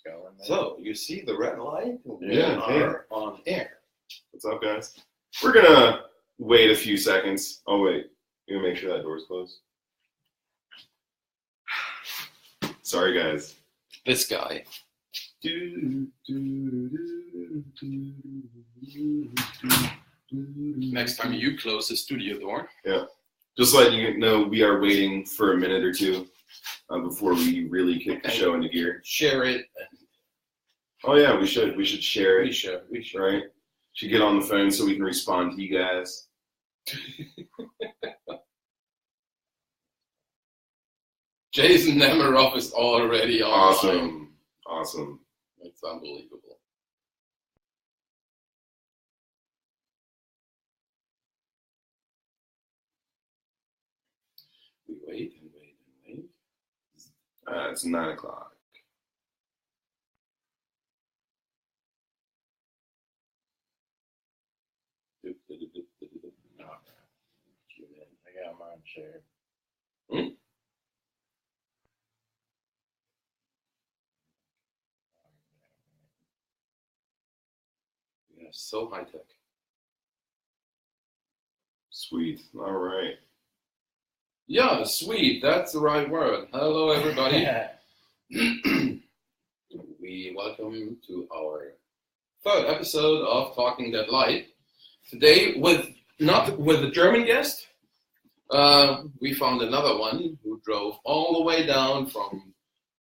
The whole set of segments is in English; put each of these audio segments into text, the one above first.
going. Man. So, you see the red light? We Yeah, are on air. What's up, guys? We're gonna wait a few seconds. Oh, wait. You gonna make sure that door's closed? Sorry, guys. This guy. Next time you close the studio door. Yeah. Just letting you know, we are waiting for a minute or two before we really kick the show into gear. Share it. Oh, yeah, we should. We should share it. We should. Right? Should get on the phone so we can respond to you guys. Jason Nemiroff is already on. Awesome. It's unbelievable. We wait and wait and wait. It's 9 o'clock. I got mine shared. Yeah, so high tech. Sweet. All right. Yeah, sweet. That's the right word. Hello, everybody. We welcome to our third episode of Talking That Lite. Today, not with a German guest. We found another one who drove all the way down from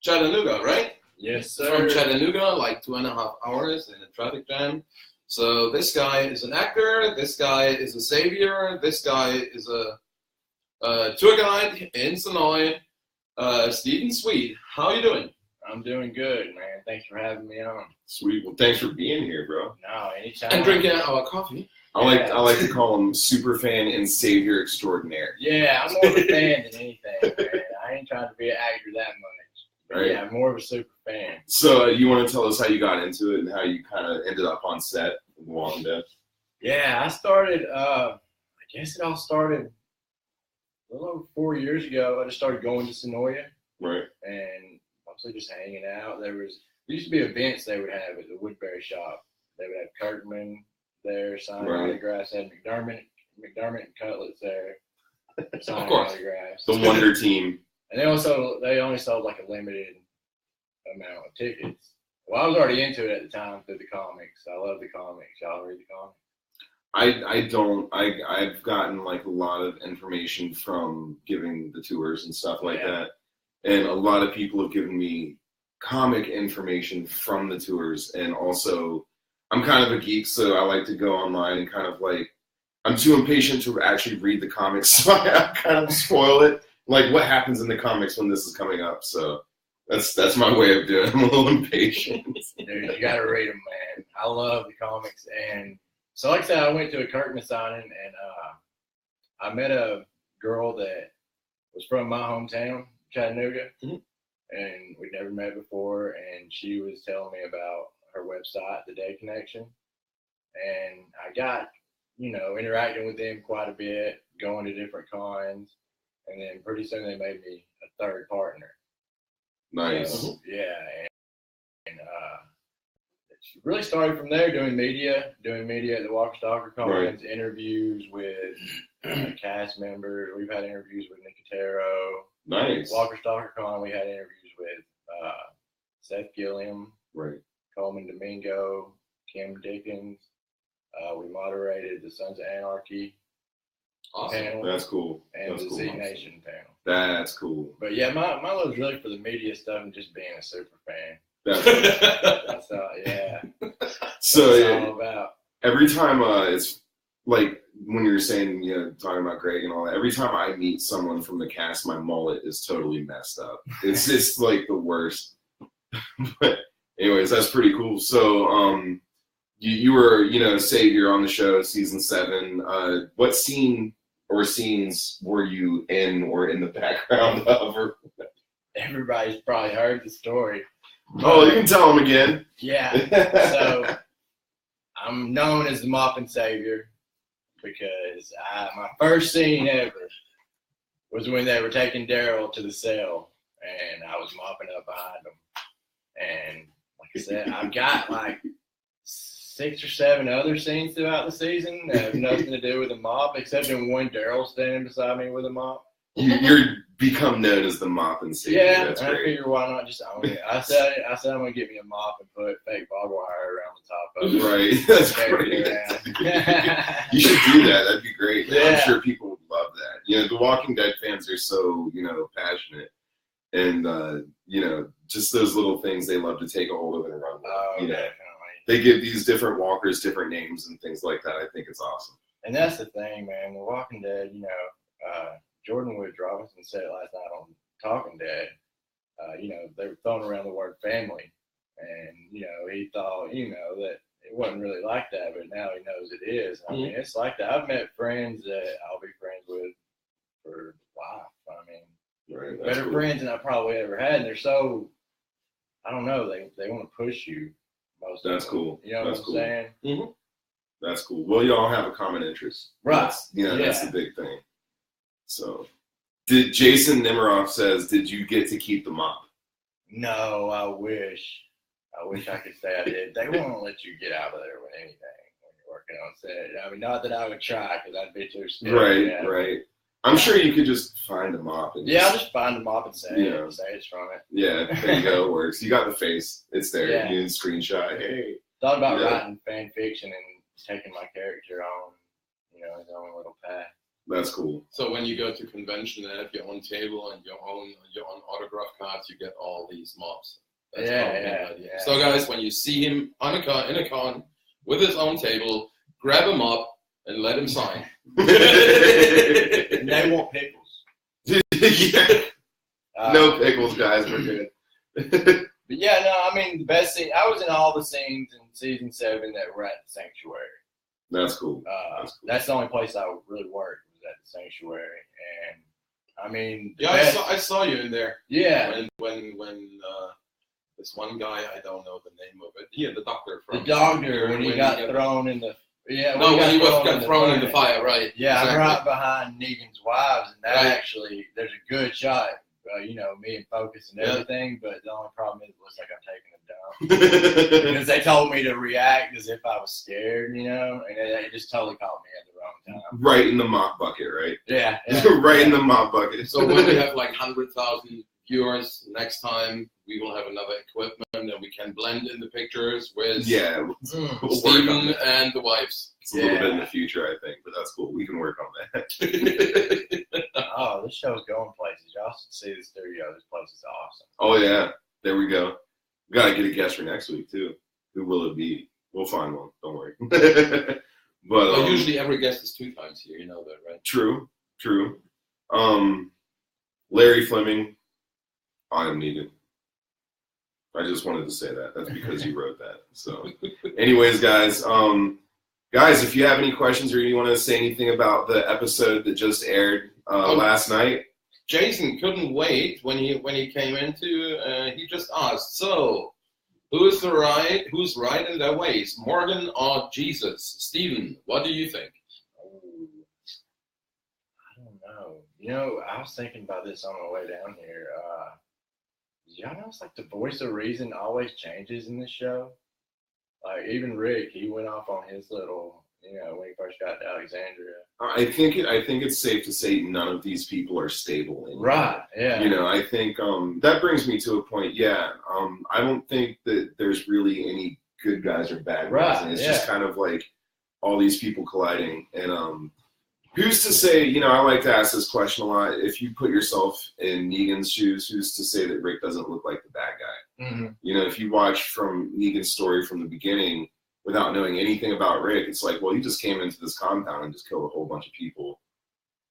Chattanooga, right? Yes, sir. From Chattanooga, like 2.5 hours in a traffic jam. So this guy is an actor. This guy is a savior. This guy is a tour guide in Sonoy. Stephen Sweet, how you doing? I'm doing good, man. Thanks for having me on. Sweet. Well, thanks for being here, bro. No, anytime. And drinking our coffee. I like to call him super fan and savior extraordinaire. Yeah, I'm more of a fan than anything, man. I ain't trying to be an actor that much. Right. Yeah, I'm more of a super fan. So you want to tell us how you got into it and how you kind of ended up on set of The Walking Dead? Yeah, I started, I guess it all started a little over 4 years ago. I just started going to Sonoya Right. and mostly just hanging out. There used to be events they would have at the Woodbury shop. They would have Kirkman there signing autographs. They had McDermott and Cutlets there signing autographs. The Wonder Team. And they only sold like a limited amount of tickets. Well, I was already into it at the time through the comics. I love the comics. Y'all read the comics? I don't. I've gotten like a lot of information from giving the tours and stuff like that. And a lot of people have given me comic information from the tours. And also, I'm kind of a geek, so I like to go online and kind of like, I'm too impatient to actually read the comics, so I kind of spoil it. Like what happens in the comics when this is coming up. So that's my way of doing it. I'm a little impatient. Dude, you got to read them, man. I love the comics. And so like I said, I went to a Kirkman signing, and I met a girl that was from my hometown, Chattanooga, and we'd never met before, and she was telling me about her website, The Day Connection, and I got, interacting with them quite a bit, going to different cons, and then pretty soon they made me a third partner. Nice. So, yeah, and it really started from there, doing media at the Walker Stalker cons, interviews with cast members. We've had interviews with Nicotero. Nice. Walker Stalker Con, we had interviews with Seth Gilliam, Right. Coleman Domingo, Kim Dickens. We moderated the Sons of Anarchy panel. That's cool. And That's the cool. Z Nation panel. That's cool. But yeah, my love's really for the media stuff and just being a super fan. That's all, yeah. So That's all about. Every time it's like when you're saying, talking about Greg and all that, every time I meet someone from the cast, my mullet is totally messed up. It's just like the worst. But anyways, that's pretty cool. So you were, savior on the show, season 7. What scene or scenes were you in or in the background of? Everybody's probably heard the story. Oh, you can tell them again. Yeah. So I'm known as the Mopping Savior because my first scene ever was when they were taking Daryl to the cell, and I was mopping up behind them. And I said, I've got like 6 or 7 other scenes throughout the season that have nothing to do with the mop, except in one Daryl standing beside me with a mop. You're become known as the mopping scene. Yeah, That's and I great. figure why not just own it. I said I'm gonna get me a mop and put fake barbed wire around the top of it. Right, that's great. You should do that. That'd be great. Yeah. I'm sure people would love that. You know, the Walking Dead fans are so, you know, passionate, and you know, just those little things they love to take a hold of and run with. Oh, you know, definitely. they give these different walkers different names and things like that. I think it's awesome. And that's the thing, man. The Walking Dead, you know, Jordan Woods Robinson said it last night on Talking Dead. You know, they were throwing around the word family, and you know, he thought, you know, that it wasn't really like that, but now he knows it is. I mean, it's like that. I've met friends that I'll be friends with for life. I mean, better cool. friends than I probably ever had, and they're so, I don't know, they want to push you. Most That's of them. cool. You know That's what I'm cool. saying? Mm-hmm. That's cool. Well, you all have a common interest. Right. That's the big thing. So, Jason Nemiroff says, did you get to keep the mop? No, I wish I could say I did. They won't let you get out of there with anything when you're working on set. I mean, not that I would try, because I'd be too scared. Right. I'm sure you could just find a mop. And I'll just find a mop and say it's from it. Yeah, there you go. It works. You got the face. It's there. Yeah. You can screenshot. Hey. Thought about writing fan fiction and taking my character on, you know, his own little path. That's cool. So when you go to convention and have your own table and your own autograph cards, you get all these mops. That's probably the idea. Yeah. So guys, when you see him in a con with his own table, grab him up and let him sign. And they want pickles. Yeah. No pickles, guys. We're good. But yeah, no, I mean, the best scene, I was in all the scenes in season 7 that were at the sanctuary. That's cool. That's the only place I really worked, was at the sanctuary. And I mean, I saw you in there. Yeah. When this one guy, I don't know the name of it. Yeah, the doctor from the doctor when he got thrown in the when he got thrown in the fire, right? Yeah, exactly. I'm right behind Negan's wives, and that actually there's a good shot. You know, me in focus and everything, but the only problem is it looks like I'm taking them down. Because they told me to react as if I was scared, you know, and it just totally caught me at the wrong time. Right in the mop bucket, right? Yeah. Right in the mop bucket. So when we have like 100,000 viewers, next time we will have another equipment and we can blend in the pictures with We'll Steven and the wives. It's a little bit in the future, I think, but that's cool. We can work on that. Oh, this show's going places. Y'all should see the studio. This place is awesome. Oh, yeah. There we go. We got to get a guest for next week, too. Who will it be? We'll find one. Don't worry. But usually every guest is 2 times here. You know that, right? True. Larry Fleming, I am Negan. I just wanted to say that. That's because you wrote that. So, anyways, guys, if you have any questions or you want to say anything about the episode that just aired last night, Jason couldn't wait when he came into. He just asked, so who's right in their ways, Morgan or Jesus? Steven, what do you think? I don't know. You know, I was thinking about this on my way down here. Y'all know it's like the voice of reason always changes in this show. Like even Rick, he went off on his little, you know, when he first got to Alexandria. I think it's safe to say none of these people are stable anymore. Right. Yeah. You know, I think that brings me to a point. Yeah. I don't think that there's really any good guys or bad guys. Right. And it's just kind of like all these people colliding. And who's to say? You know, I like to ask this question a lot. If you put yourself in Negan's shoes, who's to say that Rick doesn't look like the bad guy? Mm-hmm. You know, if you watch from Negan's story from the beginning, without knowing anything about Rick, it's like, well, he just came into this compound and just killed a whole bunch of people.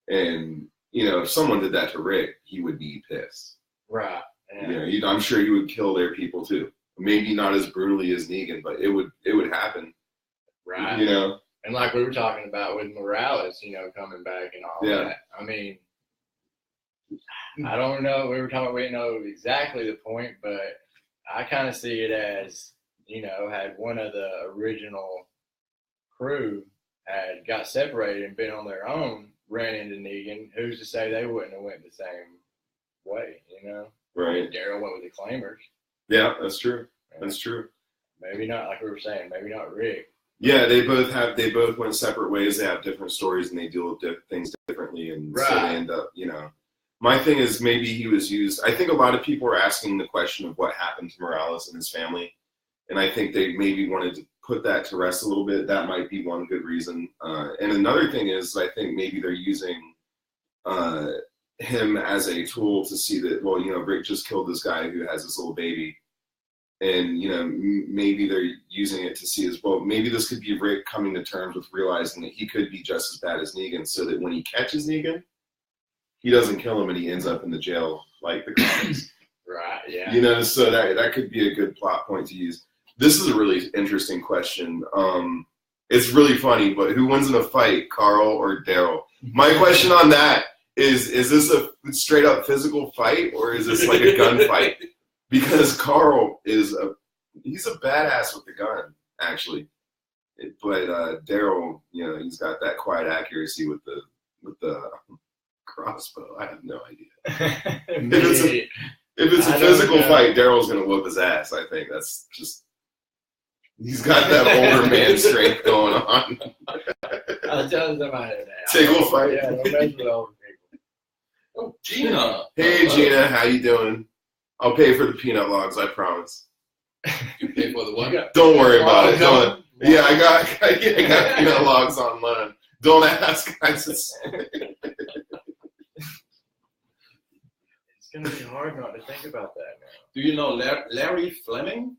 And, you know, if someone did that to Rick, he would be pissed. Right. Yeah. You know, I'm sure he would kill their people too. Maybe not as brutally as Negan, but it would happen. Right. You know? And like we were talking about with Morales, you know, coming back and all that. I mean, I don't know. We didn't know exactly the point, but I kind of see it as, you know, had one of the original crew had got separated and been on their own, ran into Negan, who's to say they wouldn't have went the same way, you know? Right. Daryl went with the Claimers. Yeah, that's true. That's true. Maybe not, like we were saying, maybe not Rick. Yeah, they both went separate ways. They have different stories and they deal with things differently, and so they end up, My thing is maybe he was used. I think a lot of people are asking the question of what happened to Morales and his family, and I think they maybe wanted to put that to rest a little bit. That might be one good reason. And another thing is, I think maybe they're using him as a tool to see that, well, Rick just killed this guy who has this little baby. And, maybe they're using it to see as well. Maybe this could be Rick coming to terms with realizing that he could be just as bad as Negan, so that when he catches Negan, he doesn't kill him and he ends up in the jail like the comics. Right, yeah. So that could be a good plot point to use. This is a really interesting question. It's really funny, but who wins in a fight, Carl or Daryl? My question on that is this a straight up physical fight or is this like a gunfight? Because Carl he's a badass with the gun, actually. But Daryl, he's got that quiet accuracy with the crossbow. I have no idea. If it's a physical fight, Daryl's gonna whoop his ass. I think that's just he's got that older man strength going on. I'll tell somebody that. Table fight. Yeah, don't mess with older people. Oh, Gina. Hey, Gina, how you doing? I'll pay for the peanut logs, I promise. You pay for the what? Don't worry about it. Yeah, I got peanut logs on loan. Don't ask, guys. It's gonna be hard not to think about that now. Do you know Larry Fleming?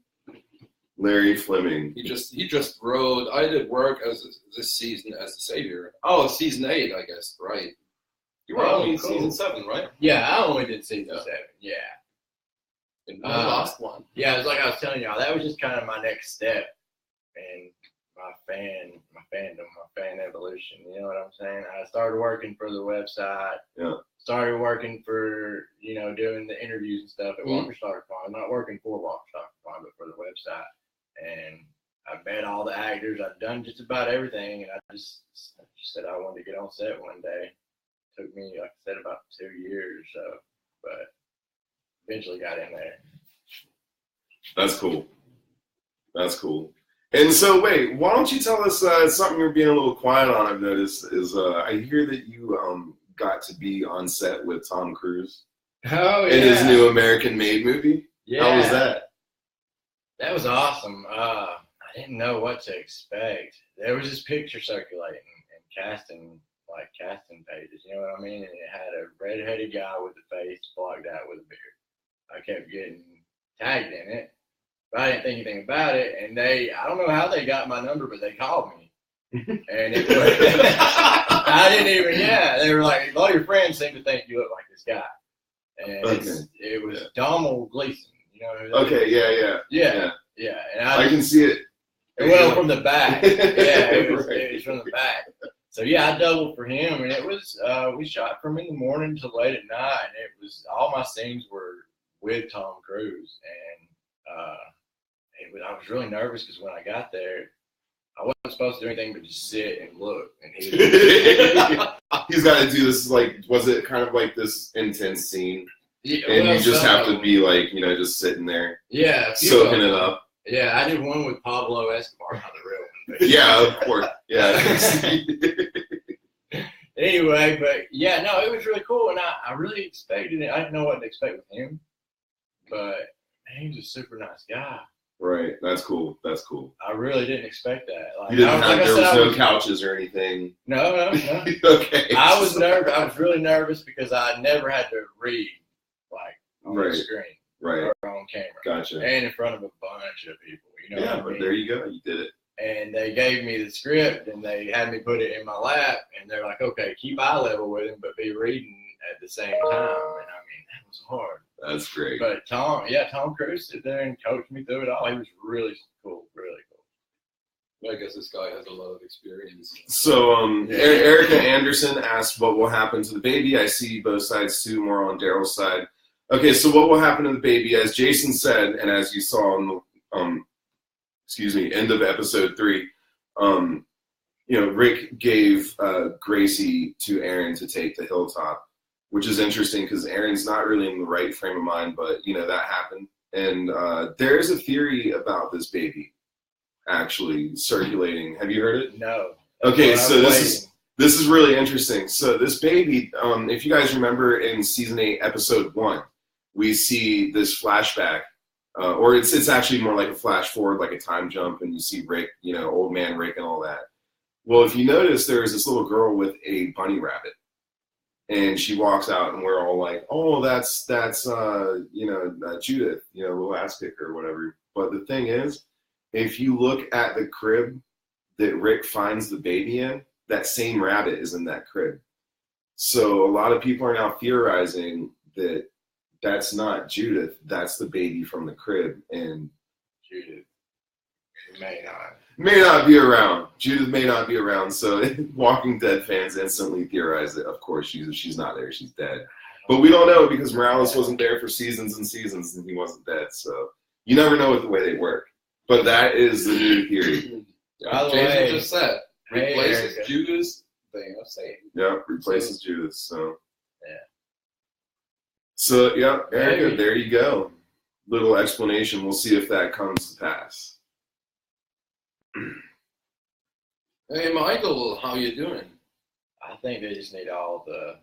Larry Fleming. He just wrote. I did work this season as the Savior. Oh, season 8, I guess. Right. You were only in season 7, right? Yeah, I only did season 7. Yeah. And the last one. Yeah, it's like I was telling y'all. That was just kind of my next step in my fandom, my fan evolution. You know what I'm saying? I started working for the website. Yeah. Started working for, doing the interviews and stuff at Walker Star Farm. Not working for Walker Star Farm, but for the website. And I met all the actors. I've done just about everything. And I just said I wanted to get on set one day. It took me, like I said, about 2 years. But eventually got in there. That's cool. And so, wait, why don't you tell us something you're being a little quiet on? I've noticed is I hear that you got to be on set with Tom Cruise. Oh yeah. In his new American Made movie. Yeah. How was that? That was awesome. I didn't know what to expect. There was this picture circulating and casting pages. You know what I mean? And it had a red-headed guy with the face blocked out with a beard. I kept getting tagged in it, but I didn't think anything about it. And I don't know how they got my number, but they called me. And it was, I didn't even, they were like, all your friends seem to think you look like this guy. And it was Donald Gleason, you know who that is? Yeah. And I can see it. Well, from the back. Yeah, it was from the back. So I doubled for him, and it was we shot from in the morning to late at night, and it was all my scenes were with Tom Cruise, and I was really nervous because when I got there, I wasn't supposed to do anything but just sit and look, and he's got to do this. Like, was it kind of like this intense scene? Yeah, and you just have to be like, just sitting there, soaking it up. Yeah, I did one with Pablo Escobar, not the real one. But yeah, of course. Yeah. Anyway, but it was really cool, and I really expected it. I didn't know what to expect with him, but he was a super nice guy. Right, that's cool. I really didn't expect that. Like, there was no couches or anything. No. Okay. I was nervous. I was really nervous because I never had to read on the screen. Right. Or on camera. Gotcha. And in front of a bunch of people. What I mean? But there you go. You did it. And they gave me the script, and they had me put it in my lap, and they're like, okay, keep eye level with him, but be reading at the same time. And I mean, that was hard. That's great. But Tom Cruise sit there and coached me through it all. He was really cool, really cool. I guess this guy has a lot of experience. So, Erica Anderson asked what will happen to the baby. I see both sides too, more on Daryl's side. Okay, so what will happen to the baby? As Jason said, and as you saw in the end of episode 3, Rick gave Gracie to Aaron to take to Hilltop, which is interesting because Aaron's not really in the right frame of mind, but that happened. And there's a theory about this baby actually circulating. Have you heard it? No. Okay, so this is really interesting. So this baby, if you guys remember in season 8, episode 1, we see this flashback, or it's actually more like a flash forward, like a time jump, and you see Rick, old man Rick and all that. Well, if you notice, there's this little girl with a bunny rabbit, and she walks out, and we're all like, "Oh, that's Judith, little ass kicker or whatever." But the thing is, if you look at the crib that Rick finds the baby in, that same rabbit is in that crib. So a lot of people are now theorizing that that's not Judith, that's the baby from the crib, and Judith may not be around. Judith may not be around, so Walking Dead fans instantly theorize that, of course, she's not there, she's dead. But we don't know because Morales wasn't there for seasons and seasons, and he wasn't dead, so you never know with the way they work. But that is the new theory. By the way, just said replaces Judas. Thing of saying. Yeah, replaces Judas. So. Yeah. So yeah, Erica, there you go. Little explanation. We'll see if that comes to pass. Hey, Michael, how you doing? I think they just need all the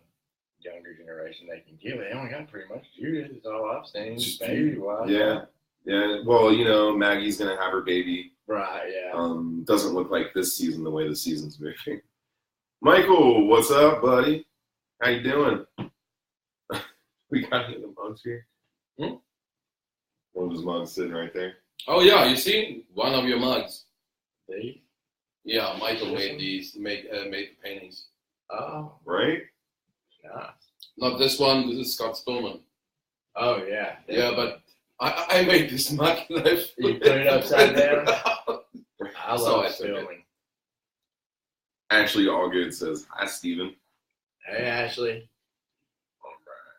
younger generation they can give. They only got pretty much Judith. Is all I've seen. Baby-wise. Yeah. Yeah. Well, Maggie's gonna have her baby. Right. Yeah. Doesn't look like this season the way the season's moving. Michael, what's up, buddy? How you doing? We got any of the mugs here. One of those mugs sitting right there. Oh yeah, you see one of your mugs. These? Yeah, Michael made these. Made the paintings. Oh, right. Nice. Not this one. This is Scott Spillman. Oh yeah. Yeah, but I made this mug. You put it upside down. I love Spillman. Ashley Allgood says, "Hi, Steven." Hey, Ashley. All right.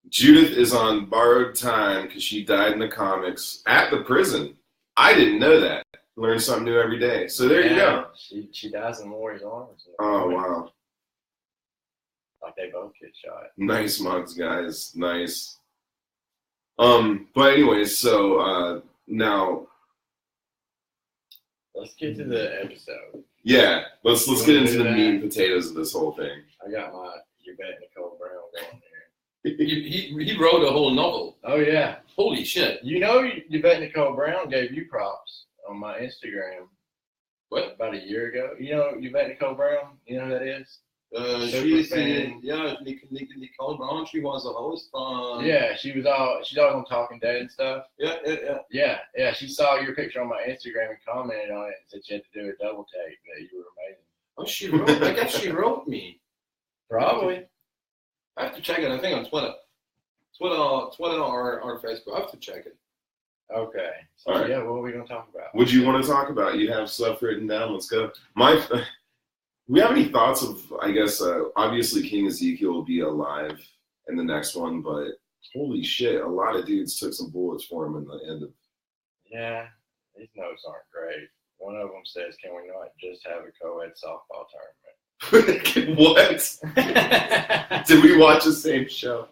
Judith is on borrowed time because she died in the comics at the prison. I didn't know that. Learn something new every day. So there you go. She dies in Warrior's arms. Oh, wow. Like they both get shot. Nice mugs, guys. Nice. But anyways, so now let's get to the episode. Yeah, let's get into the meat and potatoes of this whole thing. I got my You Bet Nicole Brown going here. He wrote a whole novel. Oh yeah. Holy shit. You Bet Nicole Brown gave you props on my Instagram. What? About a year ago. You Bet Nicole Brown? You know who that is? She's Nicole Brown. She was a host on. Yeah, she's all on Talking Dead and stuff. Yeah. Yeah. She saw your picture on my Instagram and commented on it and said she had to do a double take that you were amazing. Oh, she wrote. I guess she wrote me. Probably. I have to check it. I think on Twitter or Facebook. I have to check it. Okay. So all right. Yeah, what are we gonna talk about? What do you want to talk about? You have stuff written down. Let's go. We have any thoughts of, I guess, obviously King Ezekiel will be alive in the next one, but holy shit, a lot of dudes took some bullets for him in the end of. Yeah, these notes aren't great. One of them says, "Can we not just have a co-ed softball tournament?" What? Did we watch the same show?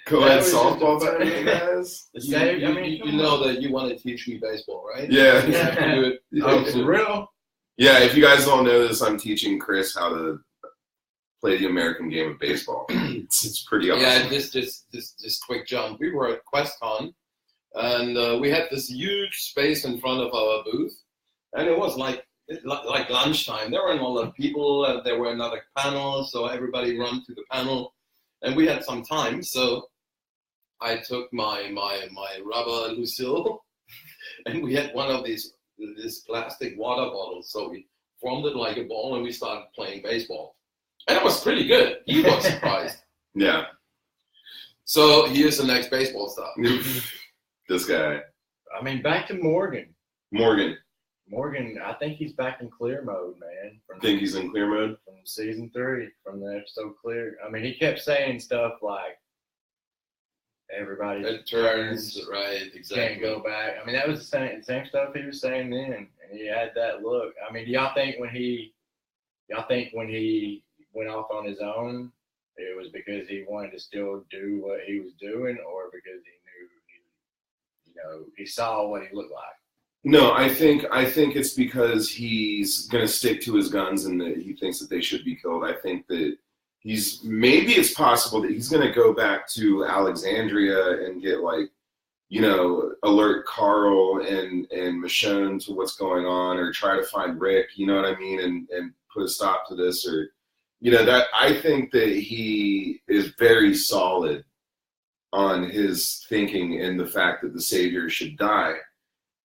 Co-ed softball tournament, guys. You know that you want to teach me baseball, right? Yeah. Do it. Oh, for real? Yeah, if you guys don't know this, I'm teaching Chris how to play the American game of baseball. It's pretty awesome. Yeah, this quick jump. We were at QuestCon, and we had this huge space in front of our booth, and it was like lunchtime. There weren't a lot of people. There were another panel, so everybody run to the panel, and we had some time. So I took my rubber Lucille, and we had one of this plastic water bottles. So we formed it like a ball, and we started playing baseball. And it was pretty good. He was surprised. Yeah. So here's the next baseball stuff. This guy. I mean, back to Morgan. Morgan, I think he's back in clear mode, man. Think he's in clear mode? From season 3, from the episode Clear. I mean, he kept saying stuff like, everybody It turns, right, exactly. can't go back. I mean, that was the same stuff he was saying then, and he had that look. I mean, do y'all think when he went off on his own, it was because he wanted to still do what he was doing, or because he knew he saw what he looked like. No, I think it's because he's going to stick to his guns and that he thinks that they should be killed. I think that maybe it's possible that he's going to go back to Alexandria and get alert Carl and Michonne to what's going on, or try to find Rick, you know what I mean, and put a stop to this, or that I think that he is very solid on his thinking and the fact that the Savior should die.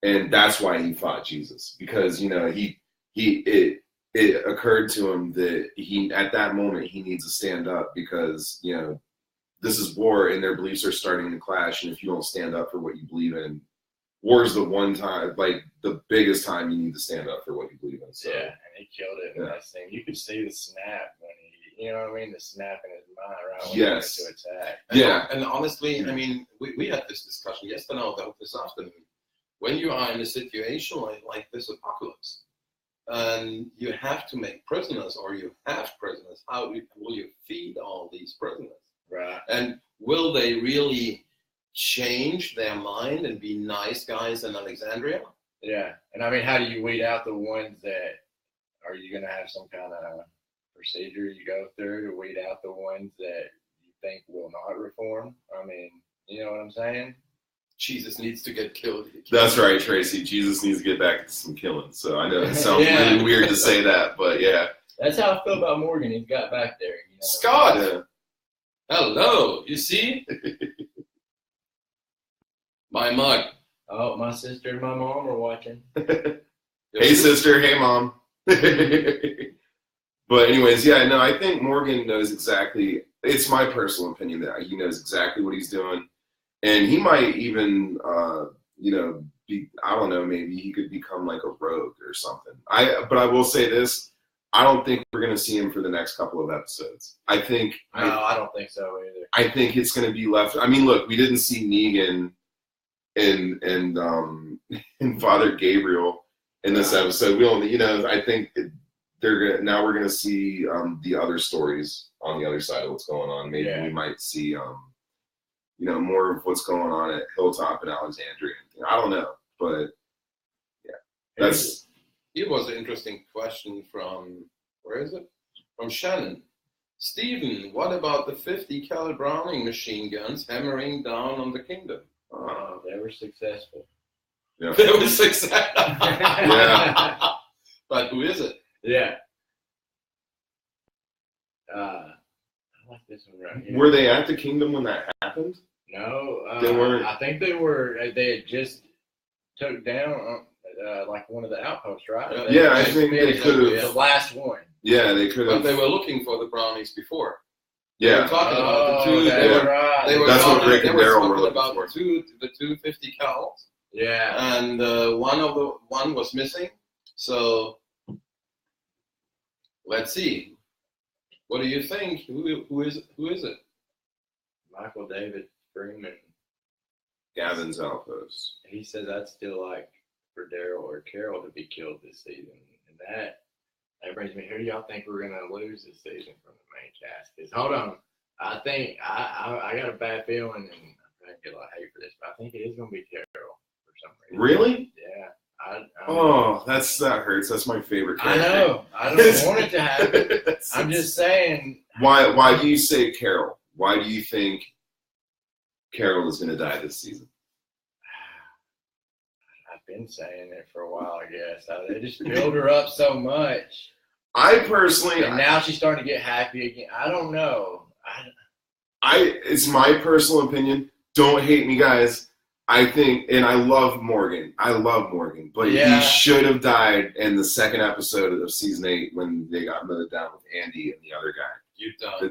And that's why he fought Jesus, because it occurred to him that at that moment he needs to stand up, because this is war and their beliefs are starting to clash, and if you don't stand up for what you believe in, war is the one time, the biggest time you need to stand up for what you believe in. So, yeah, and he killed it in that scene. You could see the snap when the snap in his mind right when he went to attack. And honestly, we had this discussion yesterday, this afternoon. When you are in a situation like this apocalypse, and you have to make prisoners, or you have prisoners, how will you feed all these prisoners? Right. And will they really change their mind and be nice guys in Alexandria? Yeah. And how do you weed out the ones that, are you going to have some kind of procedure you go through to weed out the ones that you think will not reform? You know what I'm saying? Jesus needs to get killed. That's right, Tracy. Jesus needs to get back to some killing. So I know it sounds really weird to say that, but yeah. That's how I feel about Morgan. He's got back there. Scott! Yeah. Hello, you see? My mug. Oh, my sister and my mom are watching. Hey, sister. Hey, mom. But anyways, I think Morgan knows exactly, it's my personal opinion that he knows exactly what he's doing. And he might even, be, I don't know, maybe he could become like a rogue or something. But I will say this, I don't think we're going to see him for the next couple of episodes. I don't think so either. I think it's going to be left. Look, we didn't see Negan and Father Gabriel in this episode. We only, I think we're going to see the other stories on the other side of what's going on. Maybe we might see more of what's going on at Hilltop and Alexandria. I don't know, but that's. Here was an interesting question from, where is it? From Shannon. Stephen, what about the 50 cal Browning machine guns hammering down on the kingdom? They were successful. Yeah. They were successful. Yeah. But who is it? Yeah. I like this one right here. Were they at the kingdom when that happened? No, they weren't. I think they were. They had just took down one of the outposts, right? I think they could have. The last one. Yeah, they could have. But they were looking for the brownies before. Yeah. They were talking about the two. That's what Rick and Daryl were looking for. The two 50 cals. Yeah. And one was missing. So let's see. What do you think? Who is it? Michael David Freeman. Gavin's outpost. He says I'd still like for Daryl or Carol to be killed this season, and that brings me. Who do y'all think we're gonna lose this season from the main cast? Because hold on, I think I got a bad feeling, and I'm gonna get a lot of hate for this, but I think it is gonna be Carol for some reason. Really? Yeah. That hurts. That's my favorite character. I know. I don't want it to happen. I'm just saying. Why do you say Carol? Why do you think Carol is going to die this season? I've been saying it for a while, I guess. They just build her up so much. And now she's starting to get happy again. I don't know. It's my personal opinion. Don't hate me, guys. I think, and I love Morgan, but he should have died in the second episode of season 8 when they got mowed down with Andy and the other guy. You don't die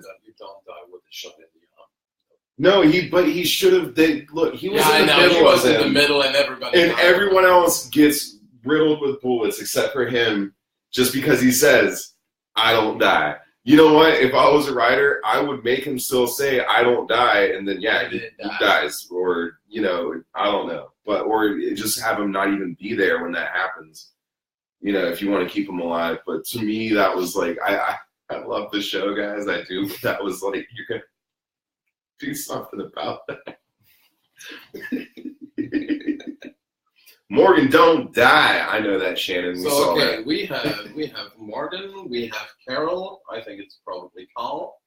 with a shot in the arm. No, he should have. He was in the middle. He was in the middle, and everyone else gets riddled with bullets except for him, just because he says, "I don't die." You know what? If I was a writer, I would make him still say, "I don't die," and then he dies, or I don't know, or just have him not even be there when that happens. If you want to keep him alive. But to me, that was like I love the show, guys. I do. But that was like, you're gonna do something about that. Morgan, don't die. I know that, Shannon. We saw okay, that. we have Morgan, we have Carol. I think it's probably Carl.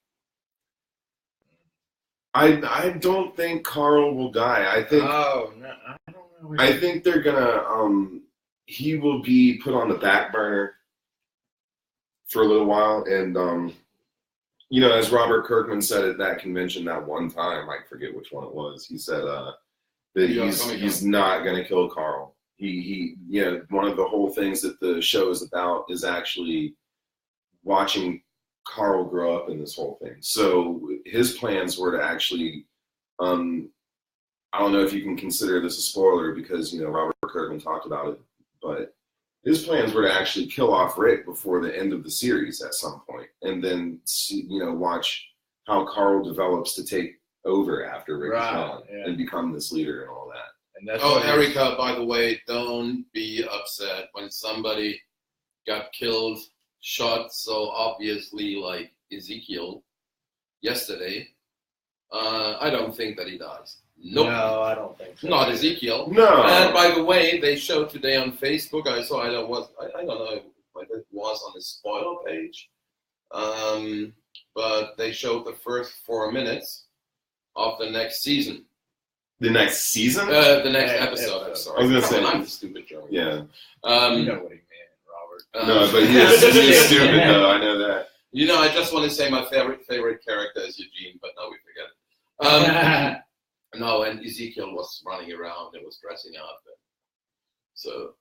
I don't think Carl will die. I think. Oh no, I don't know. I think they're gonna. He will be put on the back burner for a little while, and as Robert Kirkman said at that convention that one time, I forget which one it was. He said that he's not gonna kill Carl. He one of the whole things that the show is about is actually watching Carl grow up in this whole thing. So his plans were to actually, I don't know if you can consider this a spoiler because, Robert Kirkman talked about it, but his plans were to actually kill off Rick before the end of the series at some point, and then, watch how Carl develops to take over after Rick is gone and become this leader and all that. And that's Erica, by the way, don't be upset when somebody got killed, shot so obviously like Ezekiel yesterday. I don't think that he dies. Nope. No, I don't think so. Not Ezekiel. No. And by the way, they showed today on Facebook. I don't know if it was on the spoiler page, but they showed the first 4 minutes of the next season. The next season? The next episode. I'm sorry. I was gonna say, I'm the stupid German. Yeah. You know what he meant, Robert. No, but he is stupid though. I know that. I just want to say my favorite character is Eugene, but now we forget it. No, and Ezekiel was running around and was dressing up. So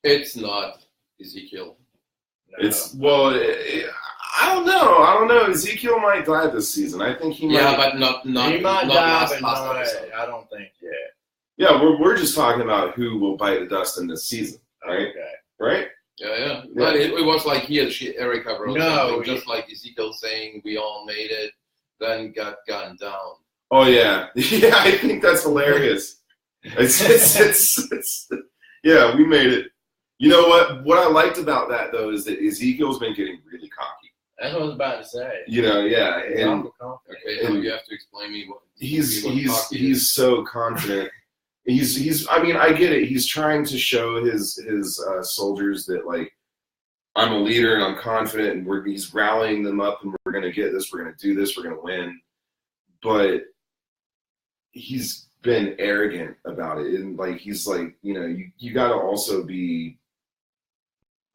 it's not Ezekiel. No. I don't know. Ezekiel might die this season. I think he might. Yeah, but not he might die, but I don't think yet. Yeah, we're just talking about who will bite the dust in this season, right? Okay. Right? Yeah. But it was like Erica wrote something, just like Ezekiel saying we all made it, then got gunned down. Oh yeah, yeah. I think that's hilarious. It's yeah, we made it. You know what? What I liked about that though is that Ezekiel's been getting really cocky. That's what I was about to say. Yeah, and okay, and you have to explain me what he's so confident. He's. I mean, I get it. He's trying to show his soldiers that like I'm a leader and I'm confident, and he's rallying them up, and we're gonna get this. We're gonna do this. We're gonna win. But he's been arrogant about it, and like he's like, you got to also be.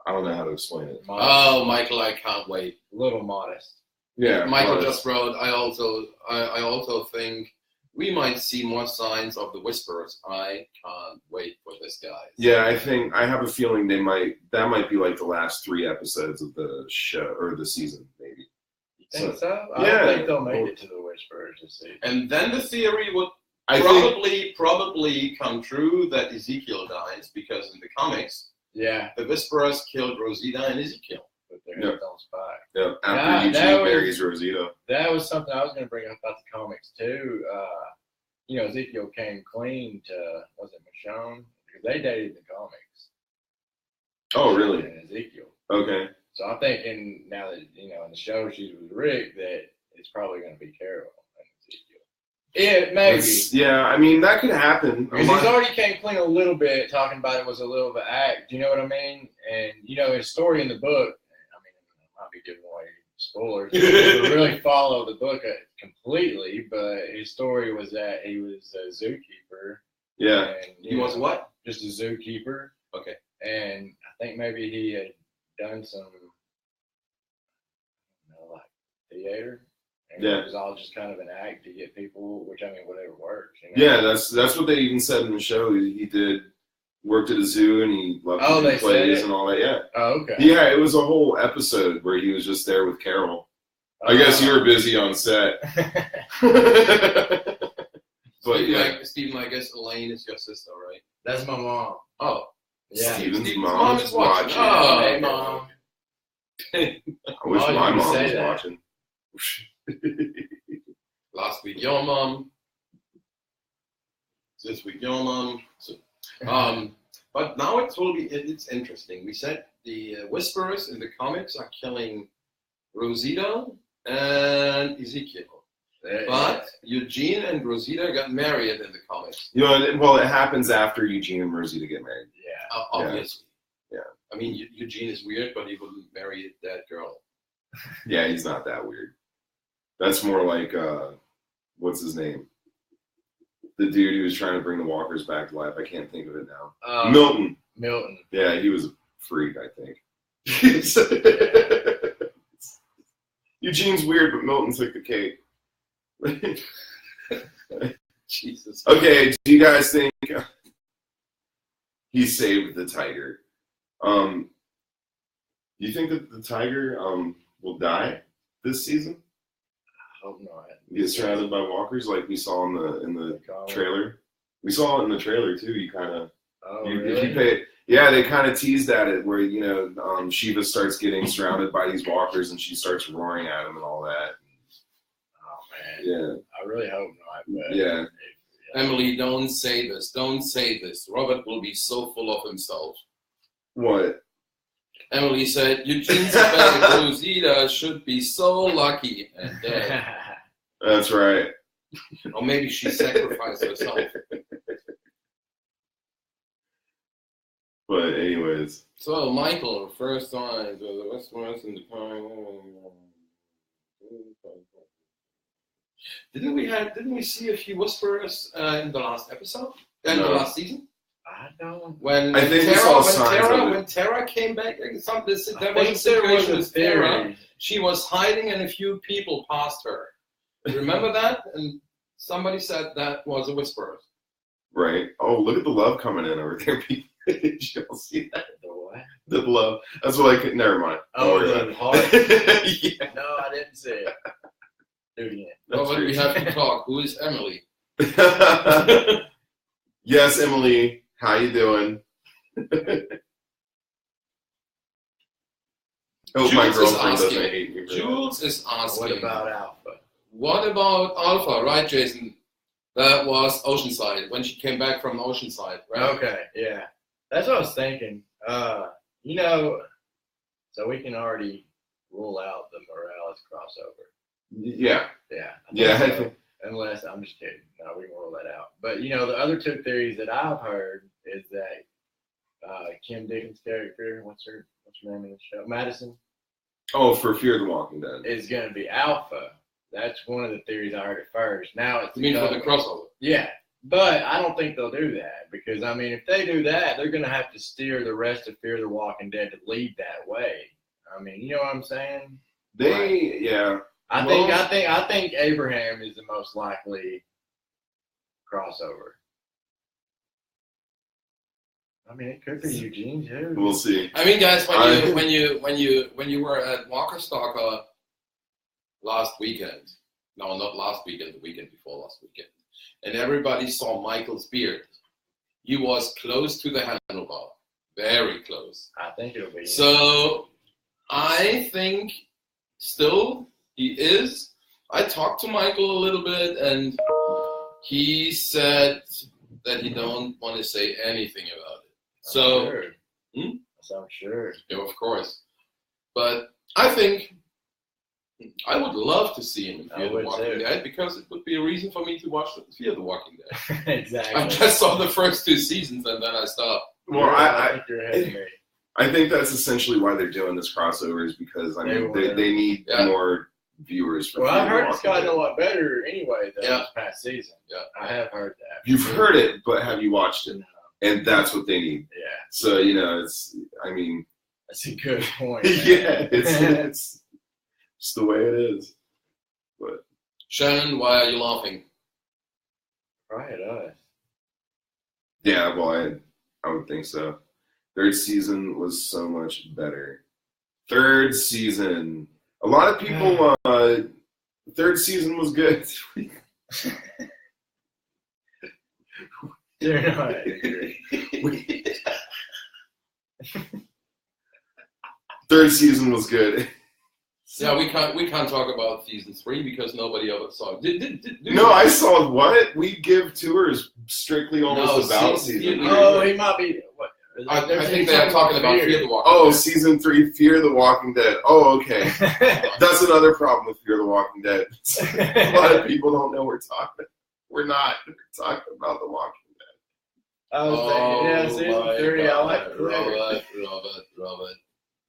I don't know how to explain it. Modest. Oh, Michael, I can't wait. A little modest. Yeah, Michael just wrote. I also think we might see more signs of the Whisperers. I can't wait for this, guys. Yeah, I have a feeling that might be like the last 3 episodes of the show or the season, maybe. You think so? I don't think they'll make it to the Whisperers this season. And then the theory would probably come true that Ezekiel dies because in the comics, the Whisperers killed Rosita and Ezekiel. But they're don't spy. Yeah, after Eugene marries Rosita. That was something I was going to bring up about the comics too. Ezekiel came clean to, was it Michonne? Because they dated in the comics. Oh, really? And Ezekiel. Okay. So I'm thinking now that, in the show she's with Rick, that it's probably going to be Carol and Ezekiel. Yeah, maybe. I mean, that could happen. Because he's already came clean a little bit, talking about it was a little of an act. You know what I mean? And, his story in the book, I might be giving away spoilers. He didn't really follow the book completely, but his story was that he was a zookeeper. Yeah. And, he was what? Just a zookeeper. Okay. And I think maybe he had done some, like theater. And it was all just kind of an act to get people, which whatever works. Yeah, that's what they even said in the show. He worked at a zoo and he loved to do plays and all that. Yeah. Oh, okay. Yeah, it was a whole episode where he was just there with Carol. I guess you were busy on set. But Stephen, I guess Elaine is your sister, right? That's my mom. Oh. Yeah. Steven's mom is watching. Oh, hey, Mom. I wish my mom was watching. Last week, your mom. This week, your mom. So, But now it's interesting. We said the Whisperers in the comics are killing Rosita and Ezekiel. But Eugene and Rosita got married in the comics. Well, it happens after Eugene and Rosita get married. Yeah. Obviously. Yeah. I mean, Eugene is weird, but he wouldn't marry that girl. Yeah, he's not that weird. That's more like, what's his name? The dude who was trying to bring the walkers back to life. I can't think of it now. Milton. Milton. Yeah, he was a freak, I think. Eugene's weird, but Milton took the cake. Jesus. Okay, do you guys think he saved the tiger? Do you think that the tiger will die this season? I hope not. Get surrounded by walkers like we saw in the trailer. We saw it in the trailer too. You kind of, really? They kind of teased at it where Shiva starts getting surrounded by these walkers and she starts roaring at him and all that. Oh man. Yeah. I really hope not. But Yeah. Emily, don't say this. Don't say this. Robert will be so full of himself. What? Emily said, Eugene's back. Rosita should be so lucky and dead. That's right. Or maybe she sacrificed herself. But anyways. So, Michael, first time, the Westerners in the car. Didn't we see a few Whisperers in the last episode? In the last season? I don't. I think we saw signs of it. When Tara came back, there was a There situation was with Tara. She was hiding and a few people passed her. Remember that? And somebody said that was a Whisperer. Right. Oh, look at the love coming in over there. Did y'all see that? The what? The love. That's what I could. Never mind. Oh, the heart. Yeah. No, I didn't see it. Do it again. Well, but we have to talk. Who is Emily? Yes, Emily. How you doing? Oh, my girlfriend doesn't hate me. Jules is asking. What about Alpha? What about Alpha? Right, Jason? That was Oceanside, when she came back from Oceanside, right? Okay, yeah. That's what I was thinking. So we can already rule out the Morales crossover. Yeah. Yeah. So. Unless, I'm just kidding. No, we can rule that out. But, the other two theories that I've heard is that Kim Dickens' character, what's her name in the show? Madison. Oh, for Fear the Walking Dead. Is going to be Alpha. That's one of the theories I heard at first. Now it's... You mean for the crossover? Yeah. But I don't think they'll do that. Because, if they do that, they're going to have to steer the rest of Fear the Walking Dead to lead that way. You know what I'm saying? Yeah. I think Abraham is the most likely crossover. It could be Eugene too. We'll see. Guys, when you were at Walker Stalker last weekend, no, not last weekend, the weekend before last weekend, and everybody saw Michael's beard, he was close to the handlebar, very close. I think it'll be. So, I think still he is. I talked to Michael a little bit, and he said that he don't want to say anything about it. So, sure. I'm sure. Yeah, of course. But I think I would love to see him in Fear the Walking Dead because it would be a reason for me to watch Fear the Walking Dead. Exactly. I just saw the first 2 seasons and then I stopped. Well, I think you're ahead of me. I think that's essentially why they're doing this crossover is because they need more viewers. For I've heard it's gotten a lot better anyway this past season. Yeah, I have heard that. You've heard it, but have you watched it? No. And that's what they need. Yeah. So That's a good point. Yeah, it's just the way it is. But Shannon, why are you laughing? Right at us. Yeah, well, I would think so. 3rd season was so much better. 3rd season. A lot of people, 3rd season was good. They're not agree. 3rd season was good. Yeah, we can't talk about season 3 because nobody ever saw it. No, I saw what? We give tours strictly almost about season 3. Oh, he might be. What? I think they are talking about Fear the Walking Oh, Dead. season 3, Fear the Walking Dead. Oh, okay. That's another problem with Fear the Walking Dead. A lot of people don't know we're talking. We're not. We're talking about the Walking Dead. I was thinking, yeah, season 3. I like Robert.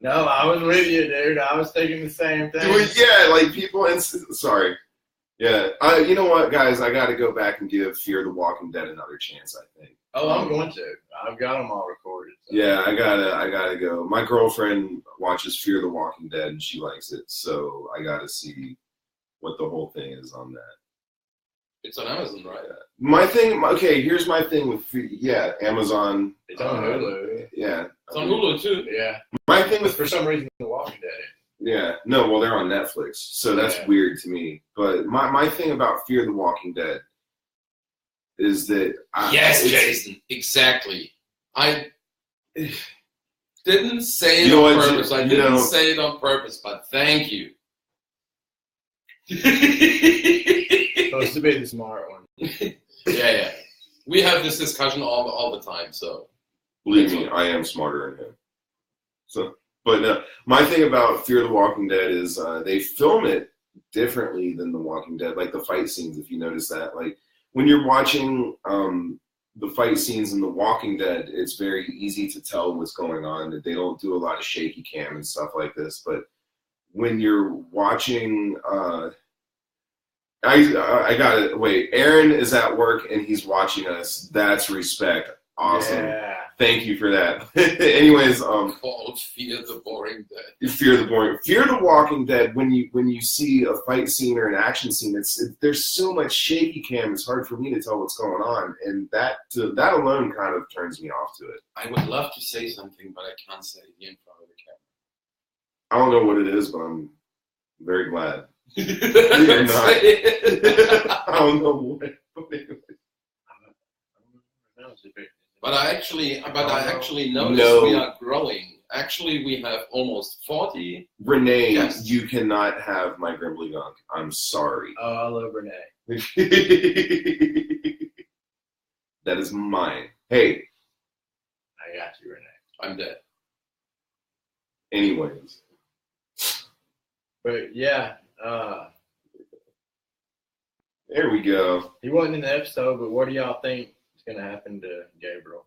No, I was with you, dude. I was thinking the same thing. Yeah, like people. Sorry. Yeah. You know what, guys? I got to go back and give Fear the Walking Dead another chance. I think. Oh, I'm going to. I've got them all recorded. So. Yeah, I gotta go. My girlfriend watches Fear the Walking Dead and she likes it, so I gotta see what the whole thing is on that. It's on Amazon, right? My thing, okay, here's my thing with Amazon. It's on Hulu. Yeah, it's on Hulu too. Yeah. My thing with for some reason The Walking Dead. Yeah, no, well they're on Netflix, so that's weird to me. But my thing about Fear the Walking Dead is that Jason, exactly. I didn't say it on purpose. I didn't say it on purpose, but thank you. Supposed to be the smart one. Yeah. We have this discussion all the time, so believe me, I am smarter than him. So, but my thing about Fear the Walking Dead is they film it differently than The Walking Dead, like the fight scenes. If you notice that, like when you're watching the fight scenes in The Walking Dead, it's very easy to tell what's going on. They don't do a lot of shaky cam and stuff like this. But when you're watching, I got it. Wait, Aaron is at work and he's watching us. That's respect. Awesome. Yeah. Thank you for that. Anyways, called Fear the Boring Dead. Fear the Walking Dead. When you see a fight scene or an action scene, there's so much shaky cam. It's hard for me to tell what's going on, and that alone kind of turns me off to it. I would love to say something, but I can't say it in front of the camera. I don't know what it is, but I'm very glad. You're not. I don't know what. But I actually noticed we are growing. Actually, we have almost 40. Renee, guests. You cannot have my Grimbly Gunk. I'm sorry. Oh, I love Renee. That is mine. Hey. I got you, Renee. I'm dead. Anyways. But yeah, there we go. He wasn't in the episode, but what do y'all think is going to happen to Gabriel?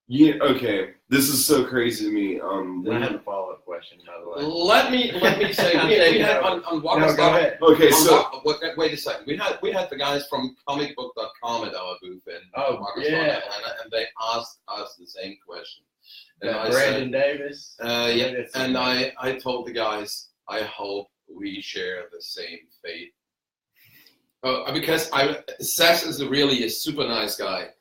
Yeah, okay. This is so crazy to me. I have a follow-up question, by the way. Let me say we had on Walker's go ahead. Okay, so wait a second. We had the guys from comicbook.com at our booth in Walker's and they asked us the same question. And Brandon Davis. And I told the guys, I hope we share the same fate. Because Seth is really a super nice guy,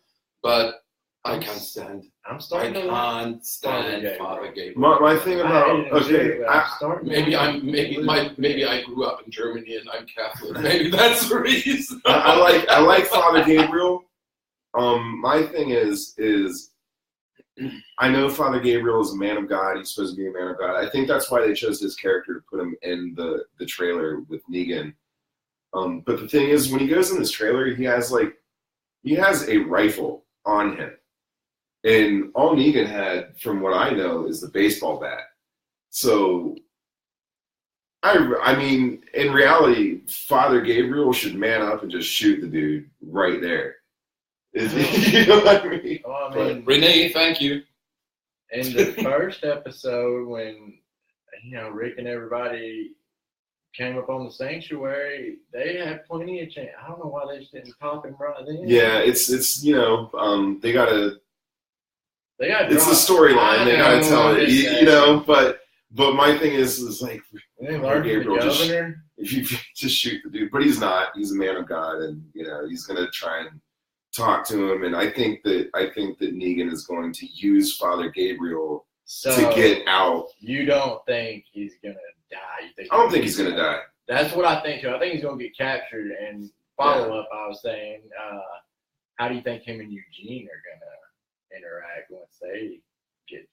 but I can't stand. I'm starting to can't stand Father Gabriel. My thing about maybe I grew up in Germany and I'm Catholic. Maybe that's the reason. I like Father Gabriel. My thing is I know Father Gabriel is a man of God. He's supposed to be a man of God. I think that's why they chose this character to put him in the trailer with Negan. But the thing is, when he goes in this trailer, he has a rifle on him. And all Negan had, from what I know, is the baseball bat. So, I mean, in reality, Father Gabriel should man up and just shoot the dude right there. You know what I mean? Well, I mean, Renee, thank you. In the first episode, when Rick and everybody came up on the sanctuary, they had plenty of chance. I don't know why they just didn't pop him right then. Yeah, it's they gotta. It's the storyline. They gotta tell it, But my thing is like Gabriel if you just shoot the dude, but he's not. He's a man of God, and he's gonna try and talk to him. And I think that Negan is going to use Father Gabriel to get out. You don't think he's gonna die? I don't think he's gonna die. That's what I think too. I think he's gonna get captured. And follow up, I was saying, how do you think him and Eugene are gonna interact once they get?